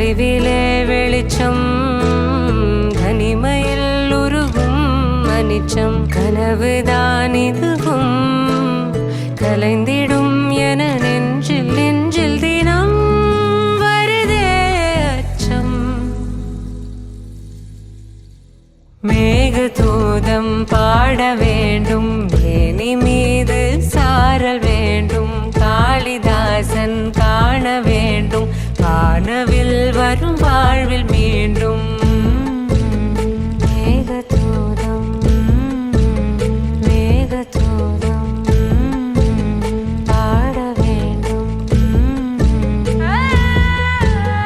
தொலைவிலே வெளிச்சம் தனிமையில் உருகும் அனிச்சம் கனவுதான் இதுவும் கலைந்திடும் என நெஞ்சில் நெஞ்சில் தினம் வருதே அச்சம். மேகதூதம் பாட வேண்டும் மேனி மீது சாரல் வேண்டும் காளிதாசன் காண வேண்டும் வானவில் வரும்